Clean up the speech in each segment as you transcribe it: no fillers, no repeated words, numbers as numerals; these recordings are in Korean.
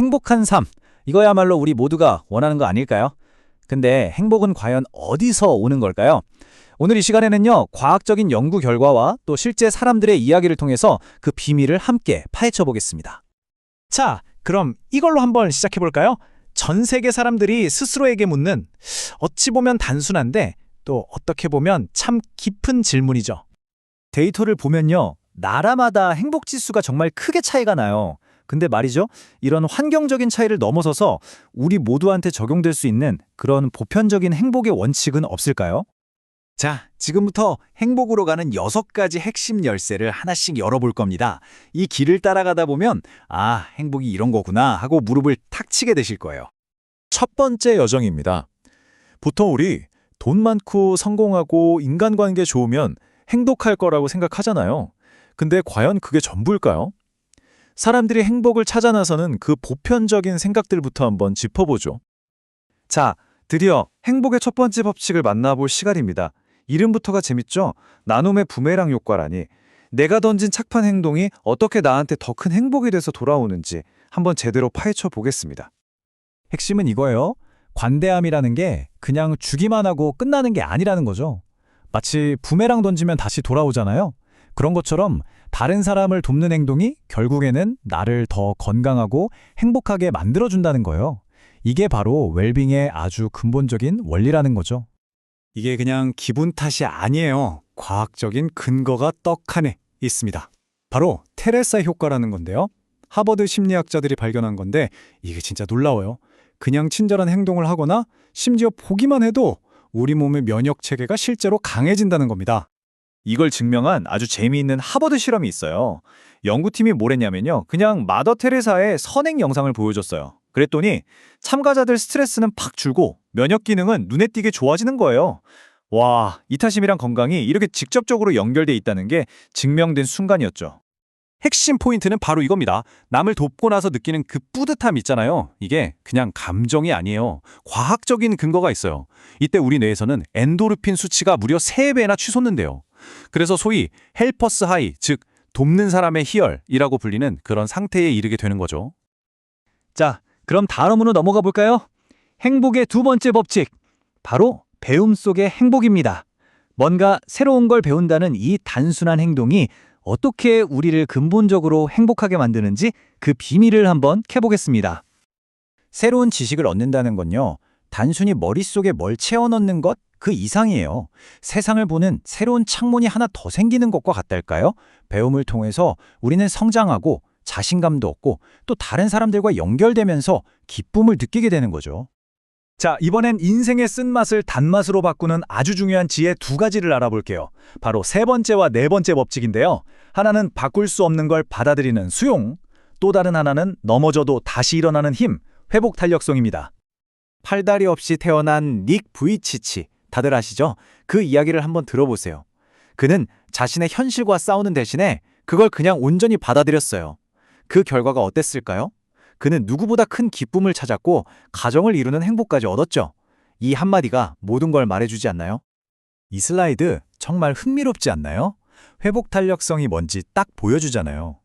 행복한 삶, 이거야말로 우리 모두가 원하는 거 아닐까요? 근데 행복은 과연 어디서 오는 걸까요? 오늘 이 시간에는요, 과학적인 연구 결과와 또 실제 사람들의 이야기를 통해서 그 비밀을 함께 파헤쳐 보겠습니다. 자, 그럼 이걸로 한번 시작해볼까요? 전 세계 사람들이 스스로에게 묻는 어찌 보면 단순한데 또 어떻게 보면 참 깊은 질문이죠. 데이터를 보면요, 나라마다 행복 지수가 정말 크게 차이가 나요. 근데 말이죠, 이런 환경적인 차이를 넘어서서 우리 모두한테 적용될 수 있는 그런 보편적인 행복의 원칙은 없을까요? 자, 지금부터 행복으로 가는 6가지 핵심 열쇠를 하나씩 열어볼 겁니다. 이 길을 따라가다 보면 아, 행복이 이런 거구나 하고 무릎을 탁 치게 되실 거예요. 첫 번째 여정입니다. 보통 우리 돈 많고 성공하고 인간관계 좋으면 행복할 거라고 생각하잖아요. 근데 과연 그게 전부일까요? 사람들이 행복을 찾아 나서는 그 보편적인 생각들부터 한번 짚어보죠. 자, 드디어 행복의 첫 번째 법칙을 만나볼 시간입니다. 이름부터가 재밌죠? 나눔의 부메랑 효과라니. 내가 던진 착한 행동이 어떻게 나한테 더 큰 행복이 돼서 돌아오는지 한번 제대로 파헤쳐 보겠습니다. 핵심은 이거예요. 관대함이라는 게 그냥 주기만 하고 끝나는 게 아니라는 거죠. 마치 부메랑 던지면 다시 돌아오잖아요. 그런 것처럼 다른 사람을 돕는 행동이 결국에는 나를 더 건강하고 행복하게 만들어준다는 거예요. 이게 바로 웰빙의 아주 근본적인 원리라는 거죠. 이게 그냥 기분 탓이 아니에요. 과학적인 근거가 떡하니 있습니다. 바로 테레사 효과라는 건데요. 하버드 심리학자들이 발견한 건데 이게 진짜 놀라워요. 그냥 친절한 행동을 하거나 심지어 보기만 해도 우리 몸의 면역 체계가 실제로 강해진다는 겁니다. 이걸 증명한 아주 재미있는 하버드 실험이 있어요. 연구팀이 뭘 했냐면요, 그냥 마더 테레사의 선행 영상을 보여줬어요. 그랬더니 참가자들 스트레스는 팍 줄고 면역 기능은 눈에 띄게 좋아지는 거예요. 와, 이타심이랑 건강이 이렇게 직접적으로 연결돼 있다는 게 증명된 순간이었죠. 핵심 포인트는 바로 이겁니다. 남을 돕고 나서 느끼는 그 뿌듯함 있잖아요. 이게 그냥 감정이 아니에요. 과학적인 근거가 있어요. 이때 우리 뇌에서는 엔도르핀 수치가 무려 3배나 치솟는데요. 그래서 소위 헬퍼스 하이, 즉 돕는 사람의 희열이라고 불리는 그런 상태에 이르게 되는 거죠. 자, 그럼 다음으로 넘어가 볼까요? 행복의 두 번째 법칙, 바로 배움 속의 행복입니다. 뭔가 새로운 걸 배운다는 이 단순한 행동이 어떻게 우리를 근본적으로 행복하게 만드는지 그 비밀을 한번 캐보겠습니다. 새로운 지식을 얻는다는 건요, 단순히 머릿속에 뭘 채워넣는 것 그 이상이에요. 세상을 보는 새로운 창문이 하나 더 생기는 것과 같달까요? 배움을 통해서 우리는 성장하고 자신감도 얻고 또 다른 사람들과 연결되면서 기쁨을 느끼게 되는 거죠. 자, 이번엔 인생의 쓴맛을 단맛으로 바꾸는 아주 중요한 지혜 2가지를 알아볼게요. 바로 세 번째와 네 번째 법칙인데요. 하나는 바꿀 수 없는 걸 받아들이는 수용, 또 다른 하나는 넘어져도 다시 일어나는 힘, 회복 탄력성입니다. 팔다리 없이 태어난 닉 부이치치, 다들 아시죠? 그 이야기를 한번 들어보세요. 그는 자신의 현실과 싸우는 대신에 그걸 그냥 온전히 받아들였어요. 그 결과가 어땠을까요? 그는 누구보다 큰 기쁨을 찾았고 가정을 이루는 행복까지 얻었죠. 이 한마디가 모든 걸 말해주지 않나요? 이 슬라이드 정말 흥미롭지 않나요? 회복 탄력성이 뭔지 딱 보여주잖아요.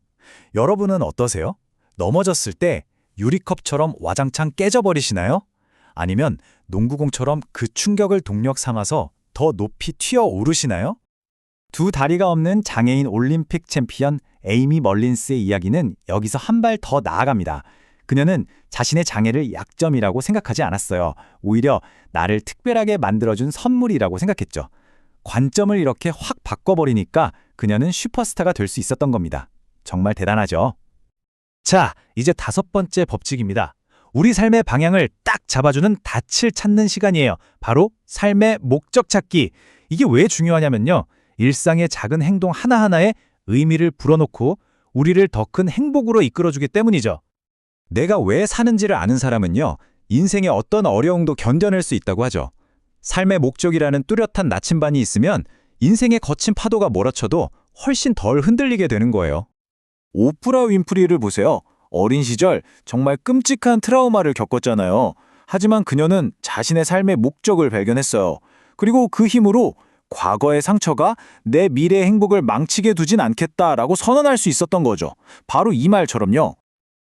여러분은 어떠세요? 넘어졌을 때 유리컵처럼 와장창 깨져버리시나요? 아니면 농구공처럼 그 충격을 동력 삼아서 더 높이 튀어오르시나요? 두 다리가 없는 장애인 올림픽 챔피언 에이미 멀린스의 이야기는 여기서 한 발 더 나아갑니다. 그녀는 자신의 장애를 약점이라고 생각하지 않았어요. 오히려 나를 특별하게 만들어준 선물이라고 생각했죠. 관점을 이렇게 확 바꿔버리니까 그녀는 슈퍼스타가 될 수 있었던 겁니다. 정말 대단하죠? 자, 이제 5번째 법칙입니다. 우리 삶의 방향을 딱 잡아주는 닻을 찾는 시간이에요. 바로 삶의 목적 찾기. 이게 왜 중요하냐면요, 일상의 작은 행동 하나하나에 의미를 불어넣고 우리를 더 큰 행복으로 이끌어주기 때문이죠. 내가 왜 사는지를 아는 사람은요, 인생의 어떤 어려움도 견뎌낼 수 있다고 하죠. 삶의 목적이라는 뚜렷한 나침반이 있으면 인생의 거친 파도가 몰아쳐도 훨씬 덜 흔들리게 되는 거예요. 오프라 윈프리를 보세요. 어린 시절 정말 끔찍한 트라우마를 겪었잖아요. 하지만 그녀는 자신의 삶의 목적을 발견했어요. 그리고 그 힘으로 과거의 상처가 내 미래의 행복을 망치게 두진 않겠다라고 선언할 수 있었던 거죠. 바로 이 말처럼요.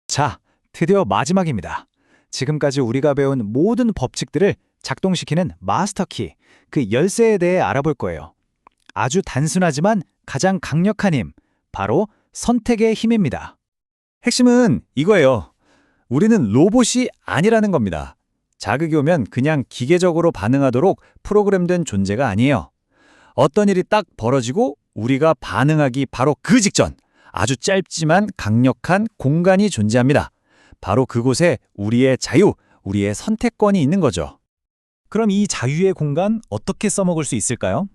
자, 드디어 마지막입니다. 지금까지 우리가 배운 모든 법칙들을 작동시키는 마스터키, 그 열쇠에 대해 알아볼 거예요. 아주 단순하지만 가장 강력한 힘, 바로 선택의 힘입니다. 핵심은 이거예요. 우리는 로봇이 아니라는 겁니다. 자극이 오면 그냥 기계적으로 반응하도록 프로그램된 존재가 아니에요. 어떤 일이 딱 벌어지고 우리가 반응하기 바로 그 직전, 아주 짧지만 강력한 공간이 존재합니다. 바로 그곳에 우리의 자유, 우리의 선택권이 있는 거죠. 그럼 이 자유의 공간 어떻게 써먹을 수 있을까요?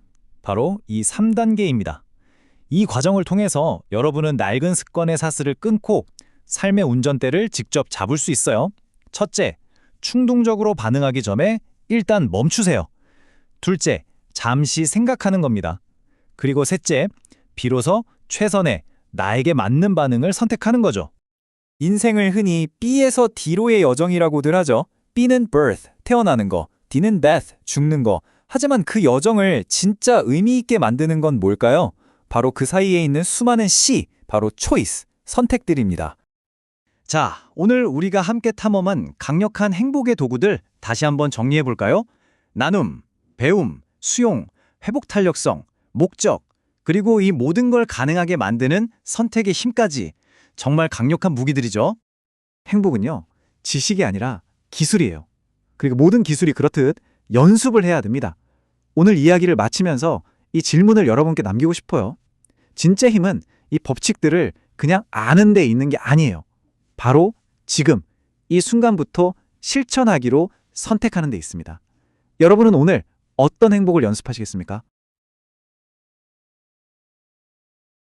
바로 이 3단계입니다. 이 과정을 통해서 여러분은 낡은 습관의 사슬을 끊고 삶의 운전대를 직접 잡을 수 있어요. 첫째, 충동적으로 반응하기 전에 일단 멈추세요. 둘째, 잠시 생각하는 겁니다. 그리고 셋째, 비로소 최선의 나에게 맞는 반응을 선택하는 거죠. 인생을 흔히 B에서 D로의 여정이라고들 하죠. B는 birth, 태어나는 거, D는 death, 죽는 거. 하지만 그 여정을 진짜 의미 있게 만드는 건 뭘까요? 바로 그 사이에 있는 수많은 C, 바로 choice, 선택들입니다. 자, 오늘 우리가 함께 탐험한 강력한 행복의 도구들 다시 한번 정리해 볼까요? 나눔, 배움, 수용, 회복 탄력성, 목적, 그리고 이 모든 걸 가능하게 만드는 선택의 힘까지 정말 강력한 무기들이죠. 행복은요, 지식이 아니라 기술이에요. 그리고 모든 기술이 그렇듯 연습을 해야 됩니다. 오늘 이야기를 마치면서 이 질문을 여러분께 남기고 싶어요. 진짜 힘은 이 법칙들을 그냥 아는 데 있는 게 아니에요. 바로 지금, 이 순간부터 실천하기로 선택하는 데 있습니다. 여러분은 오늘 어떤 행복을 연습하시겠습니까?